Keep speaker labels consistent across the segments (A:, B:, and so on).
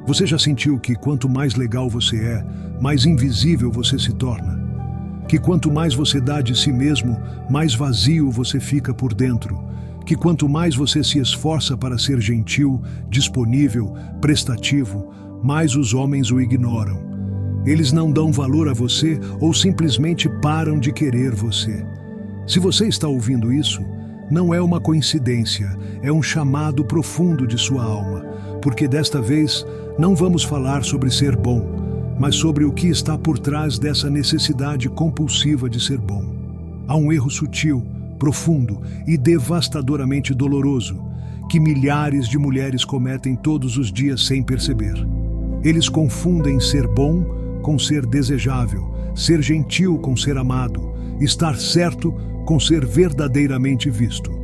A: Você já sentiu que quanto mais legal você é, mais invisível você se torna? Que quanto mais você dá de si mesmo, mais vazio você fica por dentro? Que quanto mais você se esforça para ser gentil, disponível, prestativo, mais os homens o ignoram? Eles não dão valor a você ou simplesmente param de querer você. Se você está ouvindo isso, não é uma coincidência, é um chamado profundo de sua alma, porque desta vez não vamos falar sobre ser bom, mas sobre o que está por trás dessa necessidade compulsiva de ser bom. Há um erro sutil, profundo e devastadoramente doloroso que milhares de mulheres cometem todos os dias sem perceber. Eles confundem ser bom com ser desejável, ser gentil com ser amado, estar certo com ser verdadeiramente visto.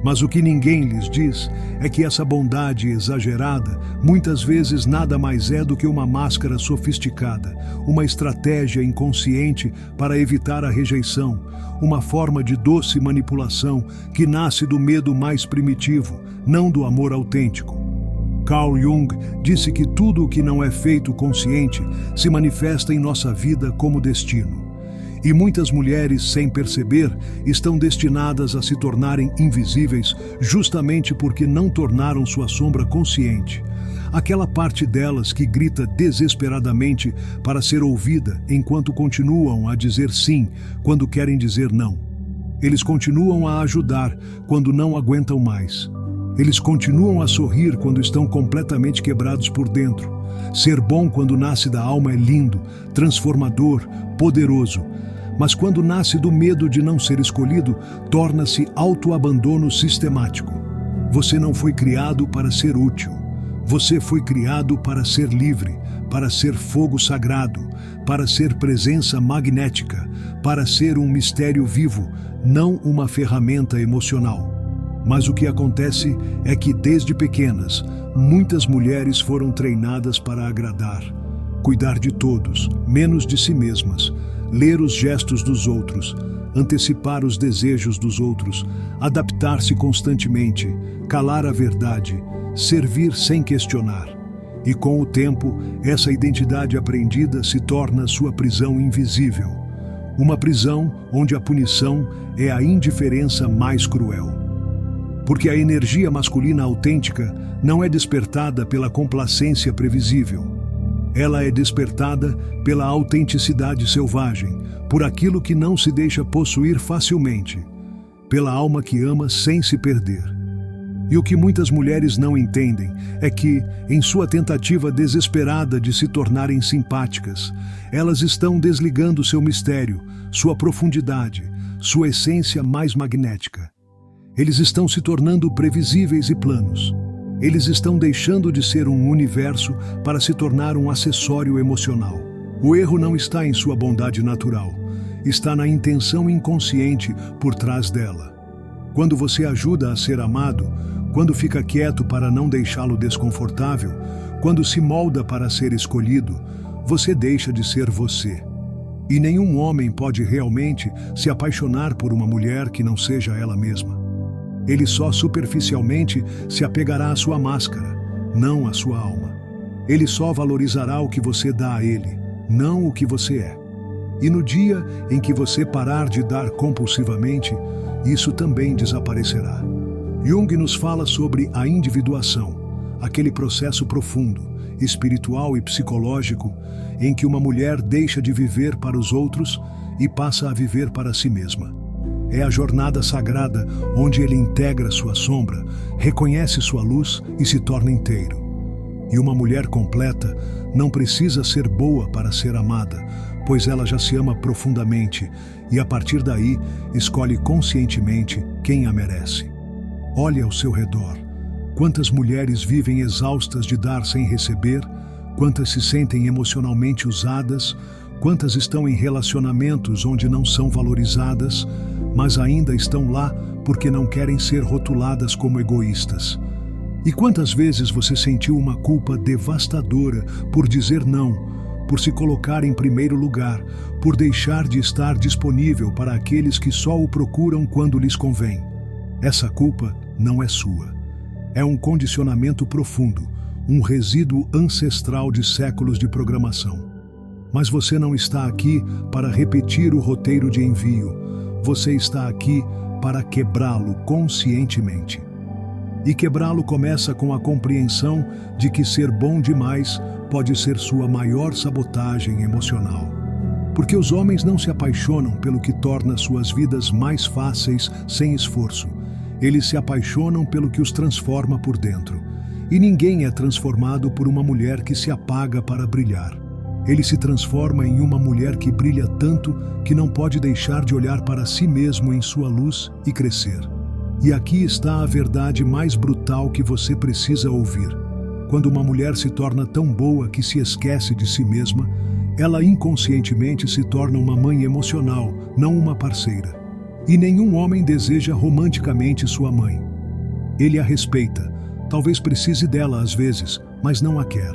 A: Mas o que ninguém lhes diz é que essa bondade exagerada muitas vezes nada mais é do que uma máscara sofisticada, uma estratégia inconsciente para evitar a rejeição, uma forma de doce manipulação que nasce do medo mais primitivo, não do amor autêntico. Carl Jung disse que tudo o que não é feito consciente se manifesta em nossa vida como destino. E muitas mulheres, sem perceber, estão destinadas a se tornarem invisíveis justamente porque não tornaram sua sombra consciente. Aquela parte delas que grita desesperadamente para ser ouvida enquanto continuam a dizer sim quando querem dizer não. Eles continuam a ajudar quando não aguentam mais. Eles continuam a sorrir quando estão completamente quebrados por dentro. Ser bom quando nasce da alma é lindo, transformador, poderoso. Mas quando nasce do medo de não ser escolhido, torna-se autoabandono sistemático. Você não foi criado para ser útil. Você foi criado para ser livre, para ser fogo sagrado, para ser presença magnética, para ser um mistério vivo, não uma ferramenta emocional. Mas o que acontece é que, desde pequenas, muitas mulheres foram treinadas para agradar, cuidar de todos, menos de si mesmas, ler os gestos dos outros, antecipar os desejos dos outros, adaptar-se constantemente, calar a verdade, servir sem questionar. E com o tempo, essa identidade aprendida se torna sua prisão invisível. Uma prisão onde a punição é a indiferença mais cruel. Porque a energia masculina autêntica não é despertada pela complacência previsível. Ela é despertada pela autenticidade selvagem, por aquilo que não se deixa possuir facilmente, pela alma que ama sem se perder. E o que muitas mulheres não entendem é que, em sua tentativa desesperada de se tornarem simpáticas, elas estão desligando seu mistério, sua profundidade, sua essência mais magnética. Eles estão se tornando previsíveis e planos. Eles estão deixando de ser um universo para se tornar um acessório emocional. O erro não está em sua bondade natural, está na intenção inconsciente por trás dela. Quando você ajuda a ser amado, quando fica quieto para não deixá-lo desconfortável, quando se molda para ser escolhido, você deixa de ser você. E nenhum homem pode realmente se apaixonar por uma mulher que não seja ela mesma. Ele só superficialmente se apegará à sua máscara, não à sua alma. Ele só valorizará o que você dá a ele, não o que você é. E no dia em que você parar de dar compulsivamente, isso também desaparecerá. Jung nos fala sobre a individuação, aquele processo profundo, espiritual e psicológico, em que uma mulher deixa de viver para os outros e passa a viver para si mesma. É a jornada sagrada onde ele integra sua sombra, reconhece sua luz e se torna inteiro. E uma mulher completa não precisa ser boa para ser amada, pois ela já se ama profundamente e, a partir daí, escolhe conscientemente quem a merece. Olhe ao seu redor. Quantas mulheres vivem exaustas de dar sem receber? Quantas se sentem emocionalmente usadas? Quantas estão em relacionamentos onde não são valorizadas, mas ainda estão lá porque não querem ser rotuladas como egoístas? E quantas vezes você sentiu uma culpa devastadora por dizer não, por se colocar em primeiro lugar, por deixar de estar disponível para aqueles que só o procuram quando lhes convém? Essa culpa não é sua. É um condicionamento profundo, um resíduo ancestral de séculos de programação. Mas você não está aqui para repetir o roteiro de envio. Você está aqui para quebrá-lo conscientemente. E quebrá-lo começa com a compreensão de que ser bom demais pode ser sua maior sabotagem emocional. Porque os homens não se apaixonam pelo que torna suas vidas mais fáceis sem esforço. Eles se apaixonam pelo que os transforma por dentro. E ninguém é transformado por uma mulher que se apaga para brilhar. Ele se transforma em uma mulher que brilha tanto que não pode deixar de olhar para si mesmo em sua luz e crescer. E aqui está a verdade mais brutal que você precisa ouvir. Quando uma mulher se torna tão boa que se esquece de si mesma, ela inconscientemente se torna uma mãe emocional, não uma parceira. E nenhum homem deseja romanticamente sua mãe. Ele a respeita, talvez precise dela às vezes, mas não a quer.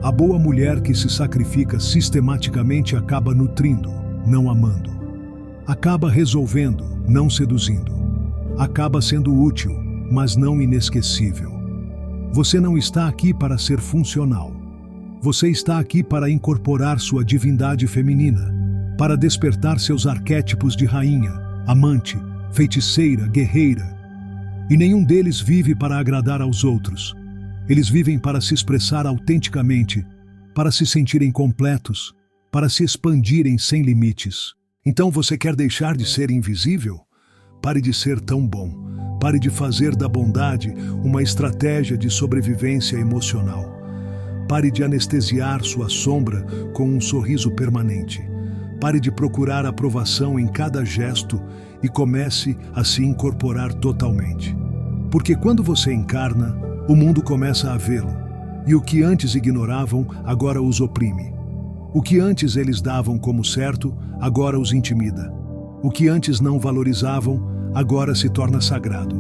A: A boa mulher que se sacrifica sistematicamente acaba nutrindo, não amando. Acaba resolvendo, não seduzindo. Acaba sendo útil, mas não inesquecível. Você não está aqui para ser funcional. Você está aqui para incorporar sua divindade feminina, para despertar seus arquétipos de rainha, amante, feiticeira, guerreira. E nenhum deles vive para agradar aos outros. Eles vivem para se expressar autenticamente, para se sentirem completos, para se expandirem sem limites. Então você quer deixar de ser invisível? Pare de ser tão bom. Pare de fazer da bondade uma estratégia de sobrevivência emocional. Pare de anestesiar sua sombra com um sorriso permanente. Pare de procurar aprovação em cada gesto e comece a se incorporar totalmente. Porque quando você encarna, o mundo começa a vê-lo. E o que antes ignoravam, agora os oprime. O que antes eles davam como certo, agora os intimida. O que antes não valorizavam, agora se torna sagrado.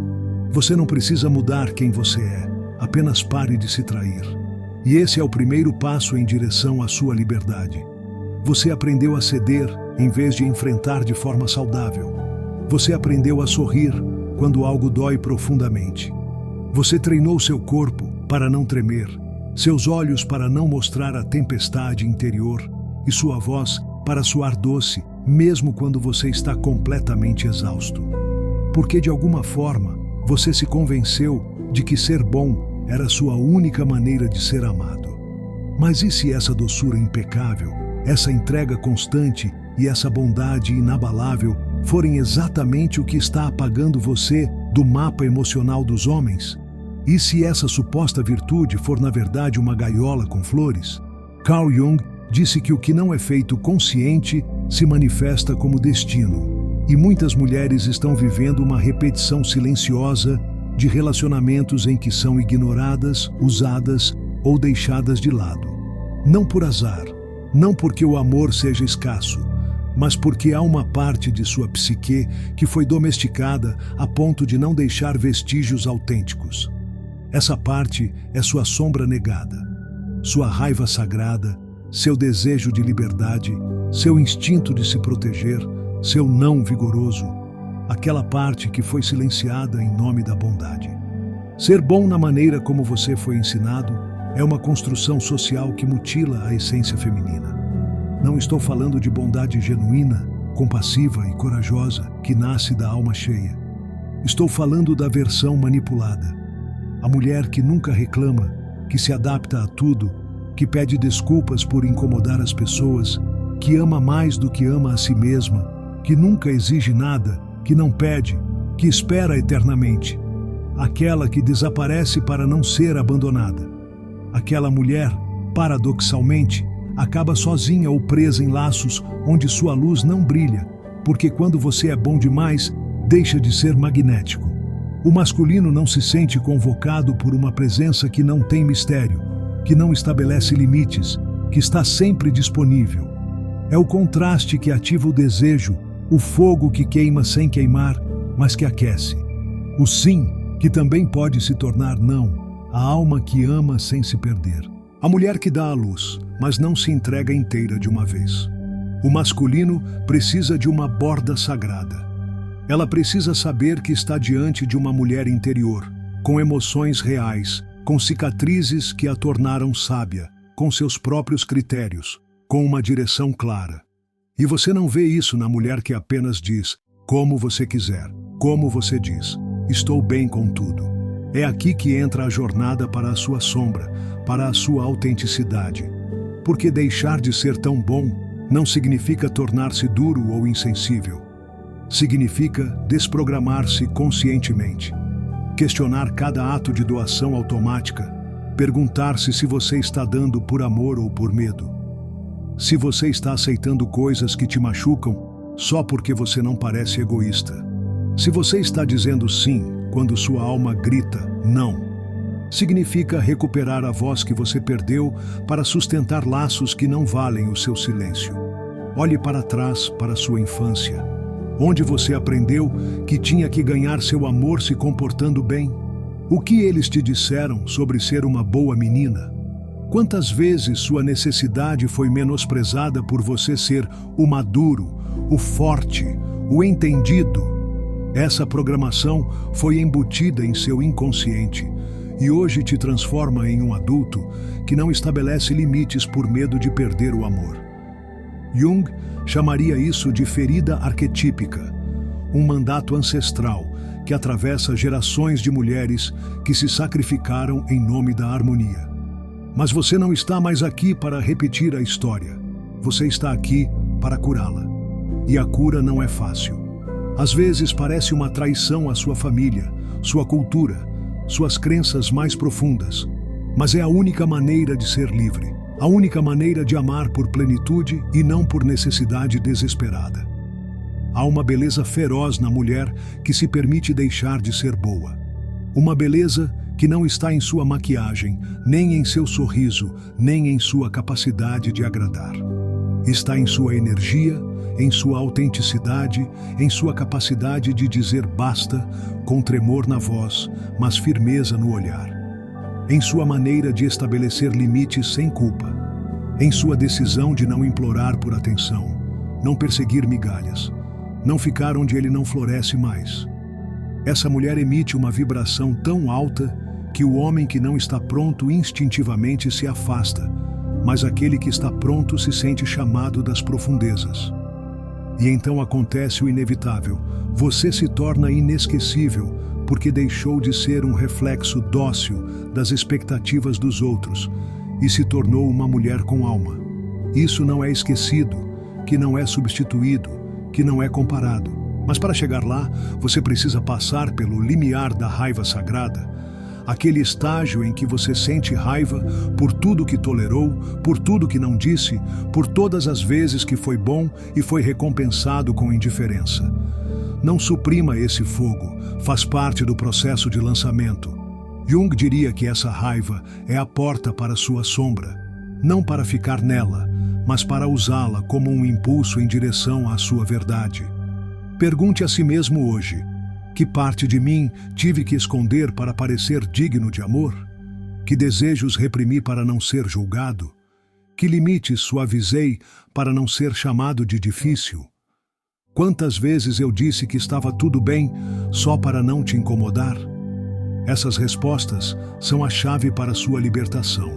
A: Você não precisa mudar quem você é, apenas pare de se trair. E esse é o primeiro passo em direção à sua liberdade. Você aprendeu a ceder em vez de enfrentar de forma saudável. Você aprendeu a sorrir quando algo dói profundamente. Você treinou seu corpo para não tremer, seus olhos para não mostrar a tempestade interior e sua voz para soar doce, mesmo quando você está completamente exausto. Porque de alguma forma você se convenceu de que ser bom era sua única maneira de ser amado. Mas e se essa doçura impecável, essa entrega constante e essa bondade inabalável forem exatamente o que está apagando você do mapa emocional dos homens? E se essa suposta virtude for na verdade uma gaiola com flores? Carl Jung disse que o que não é feito consciente se manifesta como destino. E muitas mulheres estão vivendo uma repetição silenciosa de relacionamentos em que são ignoradas, usadas ou deixadas de lado. Não por azar, não porque o amor seja escasso, mas porque há uma parte de sua psique que foi domesticada a ponto de não deixar vestígios autênticos. Essa parte é sua sombra negada, sua raiva sagrada, seu desejo de liberdade, seu instinto de se proteger, seu não vigoroso, aquela parte que foi silenciada em nome da bondade. Ser bom na maneira como você foi ensinado é uma construção social que mutila a essência feminina. Não estou falando de bondade genuína, compassiva e corajosa que nasce da alma cheia. Estou falando da versão manipulada. A mulher que nunca reclama, que se adapta a tudo, que pede desculpas por incomodar as pessoas, que ama mais do que ama a si mesma, que nunca exige nada, que não pede, que espera eternamente. Aquela que desaparece para não ser abandonada. Aquela mulher, paradoxalmente, acaba sozinha ou presa em laços onde sua luz não brilha, porque quando você é bom demais, deixa de ser magnético. O masculino não se sente convocado por uma presença que não tem mistério, que não estabelece limites, que está sempre disponível. É o contraste que ativa o desejo, o fogo que queima sem queimar, mas que aquece. O sim, que também pode se tornar não, a alma que ama sem se perder. A mulher que dá a luz, mas não se entrega inteira de uma vez. O masculino precisa de uma borda sagrada. Ela precisa saber que está diante de uma mulher interior, com emoções reais, com cicatrizes que a tornaram sábia, com seus próprios critérios, com uma direção clara. E você não vê isso na mulher que apenas diz, como você quiser, como você diz, estou bem com tudo. É aqui que entra a jornada para a sua sombra, para a sua autenticidade. Porque deixar de ser tão bom não significa tornar-se duro ou insensível. Significa desprogramar-se conscientemente. Questionar cada ato de doação automática, perguntar-se se você está dando por amor ou por medo. Se você está aceitando coisas que te machucam só porque você não parece egoísta. Se você está dizendo sim quando sua alma grita não. Significa recuperar a voz que você perdeu para sustentar laços que não valem o seu silêncio. Olhe para trás, para sua infância, onde você aprendeu que tinha que ganhar seu amor se comportando bem. O que eles te disseram sobre ser uma boa menina? Quantas vezes sua necessidade foi menosprezada por você ser o maduro, o forte, o entendido? Essa programação foi embutida em seu inconsciente e hoje te transforma em um adulto que não estabelece limites por medo de perder o amor. Jung chamaria isso de ferida arquetípica, um mandato ancestral que atravessa gerações de mulheres que se sacrificaram em nome da harmonia. Mas você não está mais aqui para repetir a história. Você está aqui para curá-la. E a cura não é fácil. Às vezes parece uma traição à sua família, sua cultura, suas crenças mais profundas. Mas é a única maneira de ser livre. A única maneira de amar por plenitude e não por necessidade desesperada. Há uma beleza feroz na mulher que se permite deixar de ser boa. Uma beleza que não está em sua maquiagem, nem em seu sorriso, nem em sua capacidade de agradar. Está em sua energia, em sua autenticidade, em sua capacidade de dizer basta, com tremor na voz, mas firmeza no olhar. Em sua maneira de estabelecer limites sem culpa. Em sua decisão de não implorar por atenção, não perseguir migalhas, não ficar onde ele não floresce mais. Essa mulher emite uma vibração tão alta que o homem que não está pronto instintivamente se afasta, mas aquele que está pronto se sente chamado das profundezas. E então acontece o inevitável. Você se torna inesquecível porque deixou de ser um reflexo dócil das expectativas dos outros e se tornou uma mulher com alma. Isso não é esquecido, que não é substituído, que não é comparado. Mas para chegar lá, você precisa passar pelo limiar da raiva sagrada, aquele estágio em que você sente raiva por tudo que tolerou, por tudo que não disse, por todas as vezes que foi bom e foi recompensado com indiferença. Não suprima esse fogo, faz parte do processo de lançamento. Jung diria que essa raiva é a porta para sua sombra, não para ficar nela, mas para usá-la como um impulso em direção à sua verdade. Pergunte a si mesmo hoje: que parte de mim tive que esconder para parecer digno de amor? Que desejos reprimi para não ser julgado? Que limites suavizei para não ser chamado de difícil? Quantas vezes eu disse que estava tudo bem só para não te incomodar? Essas respostas são a chave para sua libertação.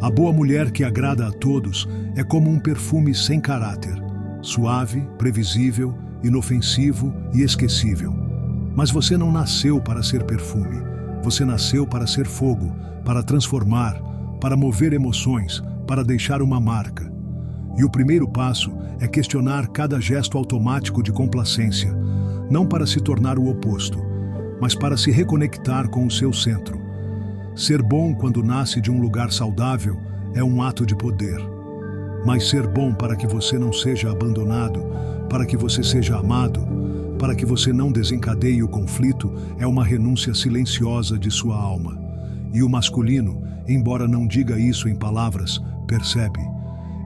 A: A boa mulher que agrada a todos é como um perfume sem caráter, suave, previsível, inofensivo e esquecível. Mas você não nasceu para ser perfume. Você nasceu para ser fogo, para transformar, para mover emoções, para deixar uma marca. E o primeiro passo é questionar cada gesto automático de complacência, não para se tornar o oposto, mas para se reconectar com o seu centro. Ser bom quando nasce de um lugar saudável é um ato de poder. Mas ser bom para que você não seja abandonado, para que você seja amado, para que você não desencadeie o conflito, é uma renúncia silenciosa de sua alma. E o masculino, embora não diga isso em palavras, percebe.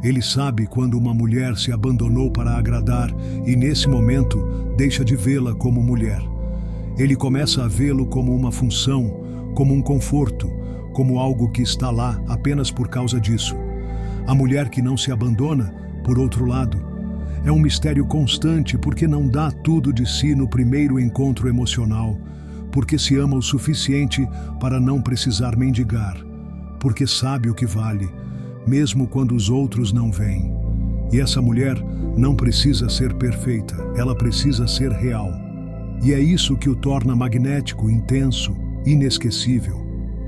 A: Ele sabe quando uma mulher se abandonou para agradar e, nesse momento, deixa de vê-la como mulher. Ele começa a vê-lo como uma função, como um conforto, como algo que está lá apenas por causa disso. A mulher que não se abandona, por outro lado, é um mistério constante porque não dá tudo de si no primeiro encontro emocional, porque se ama o suficiente para não precisar mendigar, porque sabe o que vale, mesmo quando os outros não veem. E essa mulher não precisa ser perfeita, ela precisa ser real. E é isso que o torna magnético, intenso, inesquecível.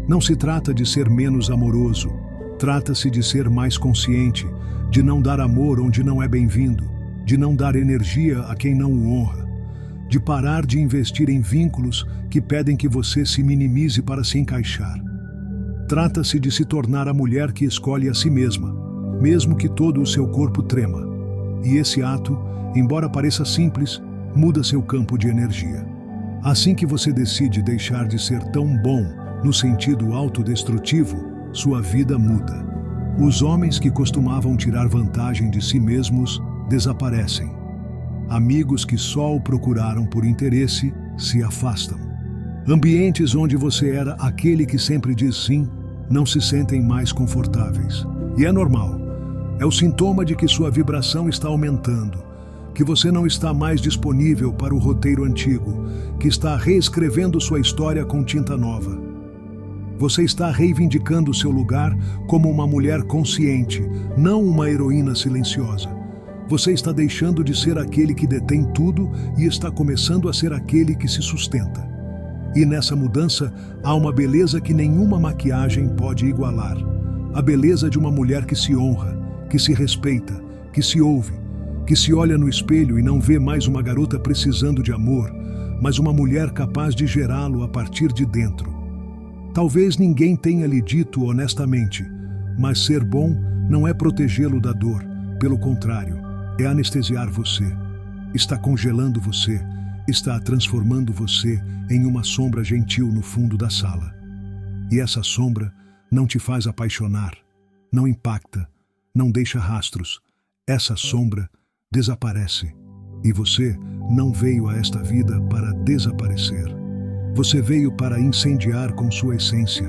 A: Não se trata de ser menos amoroso, trata-se de ser mais consciente, de não dar amor onde não é bem-vindo, de não dar energia a quem não o honra, de parar de investir em vínculos que pedem que você se minimize para se encaixar. Trata-se de se tornar a mulher que escolhe a si mesma, mesmo que todo o seu corpo trema. E esse ato, embora pareça simples, muda seu campo de energia. Assim que você decide deixar de ser tão bom no sentido autodestrutivo, sua vida muda. Os homens que costumavam tirar vantagem de si mesmos desaparecem. Amigos que só o procuraram por interesse se afastam. Ambientes onde você era aquele que sempre diz sim, não se sentem mais confortáveis. E é normal. É o sintoma de que sua vibração está aumentando, que você não está mais disponível para o roteiro antigo, que está reescrevendo sua história com tinta nova. Você está reivindicando seu lugar como uma mulher consciente, não uma heroína silenciosa. Você está deixando de ser aquele que detém tudo e está começando a ser aquele que se sustenta. E nessa mudança há uma beleza que nenhuma maquiagem pode igualar. A beleza de uma mulher que se honra, que se respeita, que se ouve, que se olha no espelho e não vê mais uma garota precisando de amor, mas uma mulher capaz de gerá-lo a partir de dentro. Talvez ninguém tenha lhe dito honestamente, mas ser bom não é protegê-lo da dor, pelo contrário, é anestesiar você, está congelando você, está transformando você em uma sombra gentil no fundo da sala. E essa sombra não te faz apaixonar, não impacta, não deixa rastros. Essa sombra desaparece. E você não veio a esta vida para desaparecer. Você veio para incendiar com sua essência.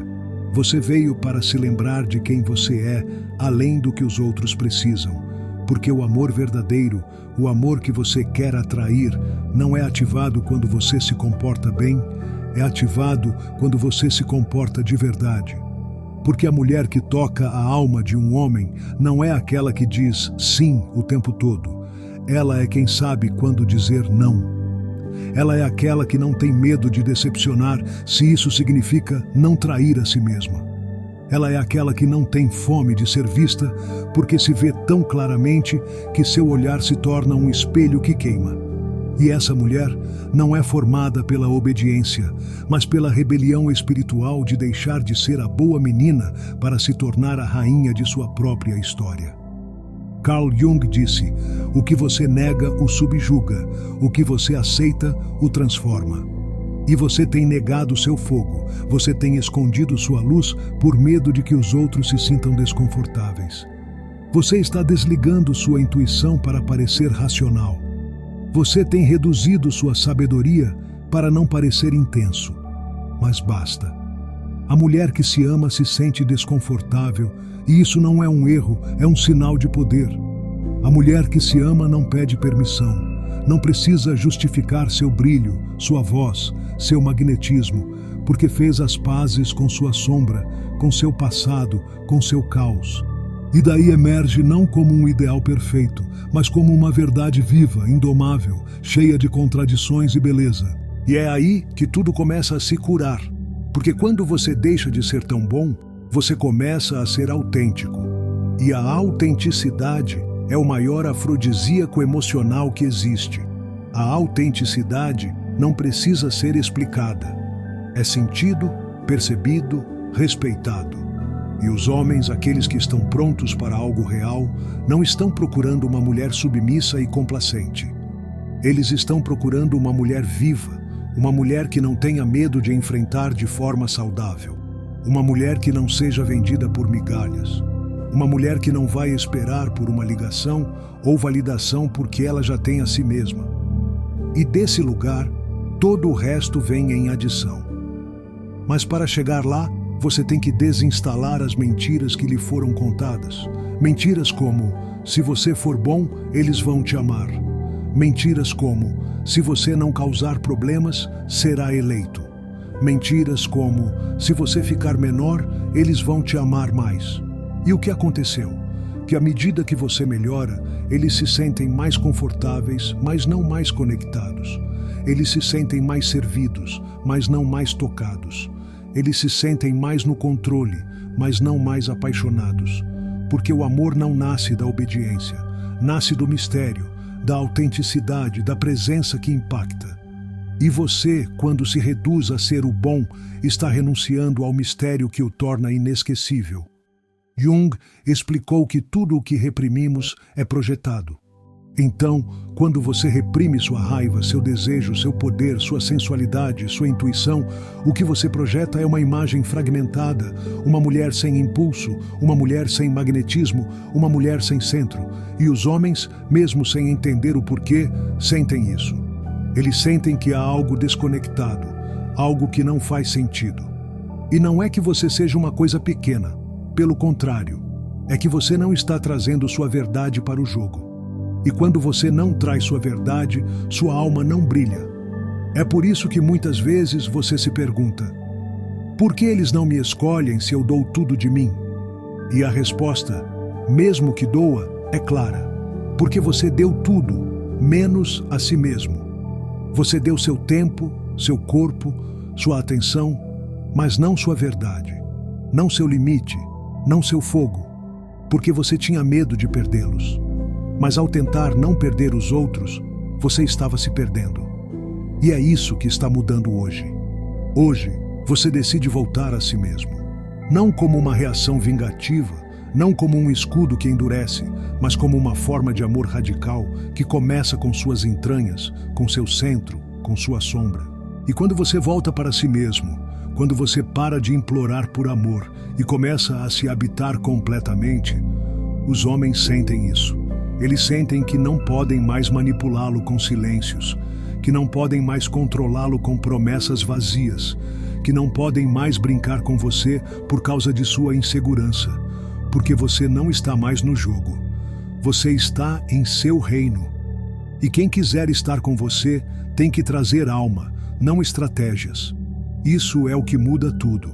A: Você veio para se lembrar de quem você é, além do que os outros precisam. Porque o amor verdadeiro, o amor que você quer atrair, não é ativado quando você se comporta bem, é ativado quando você se comporta de verdade. Porque a mulher que toca a alma de um homem não é aquela que diz sim o tempo todo. Ela é quem sabe quando dizer não. Ela é aquela que não tem medo de decepcionar se isso significa não trair a si mesma. Ela é aquela que não tem fome de ser vista porque se vê tão claramente que seu olhar se torna um espelho que queima. E essa mulher não é formada pela obediência, mas pela rebelião espiritual de deixar de ser a boa menina para se tornar a rainha de sua própria história. Carl Jung disse: o que você nega o subjuga, o que você aceita o transforma. E você tem negado seu fogo, você tem escondido sua luz por medo de que os outros se sintam desconfortáveis. Você está desligando sua intuição para parecer racional. Você tem reduzido sua sabedoria para não parecer intenso. Mas basta. A mulher que se ama se sente desconfortável, e isso não é um erro, é um sinal de poder. A mulher que se ama não pede permissão, não precisa justificar seu brilho, sua voz, seu magnetismo, porque fez as pazes com sua sombra, com seu passado, com seu caos. E daí emerge não como um ideal perfeito, mas como uma verdade viva, indomável, cheia de contradições e beleza. E é aí que tudo começa a se curar. Porque quando você deixa de ser tão bom, você começa a ser autêntico. E a autenticidade é o maior afrodisíaco emocional que existe. A autenticidade não precisa ser explicada. É sentido, percebido, respeitado. E os homens, aqueles que estão prontos para algo real, não estão procurando uma mulher submissa e complacente. Eles estão procurando uma mulher viva, uma mulher que não tenha medo de enfrentar de forma saudável, uma mulher que não seja vendida por migalhas, uma mulher que não vai esperar por uma ligação ou validação porque ela já tem a si mesma. E desse lugar, todo o resto vem em adição. Mas para chegar lá, você tem que desinstalar as mentiras que lhe foram contadas. Mentiras como: se você for bom, eles vão te amar. Mentiras como: se você não causar problemas, será eleito. Mentiras como: se você ficar menor, eles vão te amar mais. E o que aconteceu? Que à medida que você melhora, eles se sentem mais confortáveis, mas não mais conectados. Eles se sentem mais servidos, mas não mais tocados. Eles se sentem mais no controle, mas não mais apaixonados. Porque o amor não nasce da obediência, nasce do mistério, da autenticidade, da presença que impacta. E você, quando se reduz a ser o bom, está renunciando ao mistério que o torna inesquecível. Jung explicou que tudo o que reprimimos é projetado. Então, quando você reprime sua raiva, seu desejo, seu poder, sua sensualidade, sua intuição, o que você projeta é uma imagem fragmentada, uma mulher sem impulso, uma mulher sem magnetismo, uma mulher sem centro. E os homens, mesmo sem entender o porquê, sentem isso. Eles sentem que há algo desconectado, algo que não faz sentido. E não é que você seja uma coisa pequena, pelo contrário, é que você não está trazendo sua verdade para o jogo. E quando você não traz sua verdade, sua alma não brilha. É por isso que muitas vezes você se pergunta: por que eles não me escolhem se eu dou tudo de mim? E a resposta, mesmo que doa, é clara. Porque você deu tudo, menos a si mesmo. Você deu seu tempo, seu corpo, sua atenção, mas não sua verdade, não seu limite, não seu fogo, porque você tinha medo de perdê-los. Mas ao tentar não perder os outros, você estava se perdendo. E é isso que está mudando hoje. Hoje, você decide voltar a si mesmo. Não como uma reação vingativa, não como um escudo que endurece, mas como uma forma de amor radical que começa com suas entranhas, com seu centro, com sua sombra. E quando você volta para si mesmo, quando você para de implorar por amor e começa a se habitar completamente, os homens sentem isso. Eles sentem que não podem mais manipulá-lo com silêncios, que não podem mais controlá-lo com promessas vazias, que não podem mais brincar com você por causa de sua insegurança, porque você não está mais no jogo. Você está em seu reino. E quem quiser estar com você tem que trazer alma, não estratégias. Isso é o que muda tudo.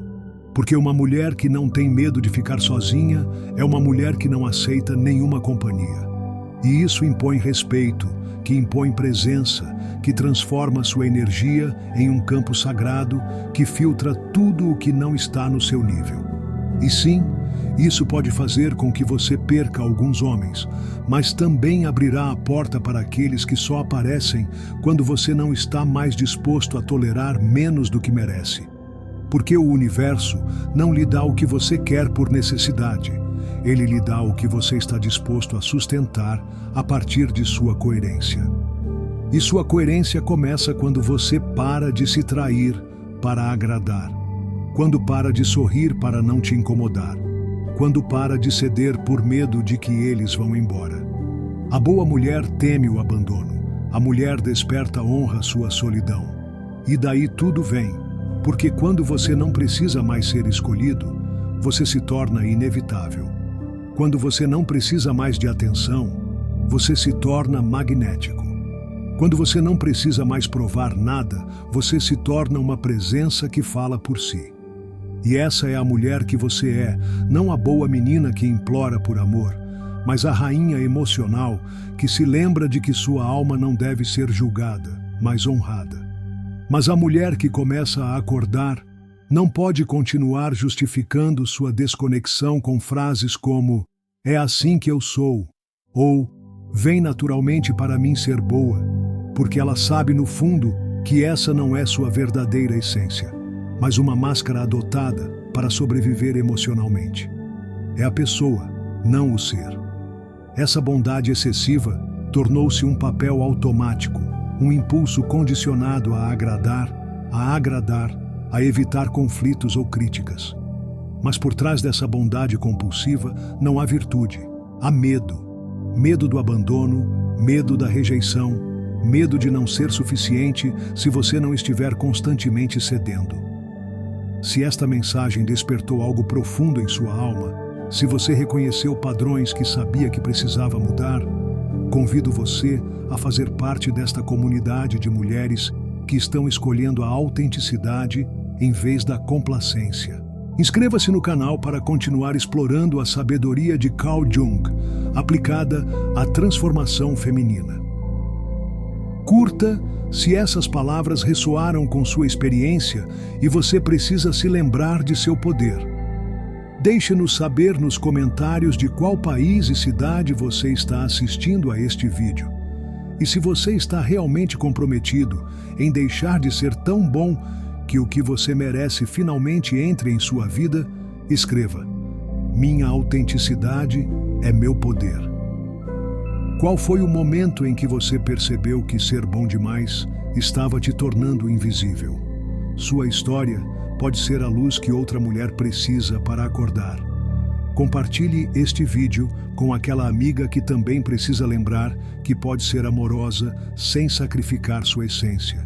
A: Porque uma mulher que não tem medo de ficar sozinha é uma mulher que não aceita nenhuma companhia. E isso impõe respeito, que impõe presença, que transforma sua energia em um campo sagrado que filtra tudo o que não está no seu nível. E sim, isso pode fazer com que você perca alguns homens, mas também abrirá a porta para aqueles que só aparecem quando você não está mais disposto a tolerar menos do que merece. Porque o universo não lhe dá o que você quer por necessidade. Ele lhe dá o que você está disposto a sustentar a partir de sua coerência. E sua coerência começa quando você para de se trair para agradar, quando para de sorrir para não te incomodar, quando para de ceder por medo de que eles vão embora. A boa mulher teme o abandono, a mulher desperta honra à sua solidão. E daí tudo vem, porque quando você não precisa mais ser escolhido, você se torna inevitável. Quando você não precisa mais de atenção, você se torna magnético. Quando você não precisa mais provar nada, você se torna uma presença que fala por si. E essa é a mulher que você é, não a boa menina que implora por amor, mas a rainha emocional que se lembra de que sua alma não deve ser julgada, mas honrada. Mas a mulher que começa a acordar não pode continuar justificando sua desconexão com frases como "é assim que eu sou" ou "vem naturalmente para mim ser boa", porque ela sabe no fundo que essa não é sua verdadeira essência, mas uma máscara adotada para sobreviver emocionalmente. É a pessoa, não o ser. Essa bondade excessiva tornou-se um papel automático, um impulso condicionado a agradar, a evitar conflitos ou críticas. Mas por trás dessa bondade compulsiva não há virtude, há medo. Medo do abandono, medo da rejeição, medo de não ser suficiente se você não estiver constantemente cedendo. Se esta mensagem despertou algo profundo em sua alma, se você reconheceu padrões que sabia que precisava mudar, convido você a fazer parte desta comunidade de mulheres que estão escolhendo a autenticidade em vez da complacência. Inscreva-se no canal para continuar explorando a sabedoria de Carl Jung, aplicada à transformação feminina. Curta se essas palavras ressoaram com sua experiência e você precisa se lembrar de seu poder. Deixe-nos saber nos comentários de qual país e cidade você está assistindo a este vídeo. E se você está realmente comprometido em deixar de ser tão bom que o que você merece finalmente entre em sua vida, escreva: minha autenticidade é meu poder. Qual foi o momento em que você percebeu que ser bom demais estava te tornando invisível? Sua história pode ser a luz que outra mulher precisa para acordar. Compartilhe este vídeo com aquela amiga que também precisa lembrar que pode ser amorosa sem sacrificar sua essência.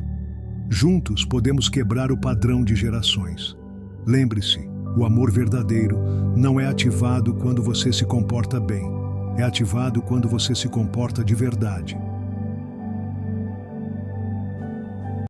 A: Juntos podemos quebrar o padrão de gerações. Lembre-se, o amor verdadeiro não é ativado quando você se comporta bem. É ativado quando você se comporta de verdade.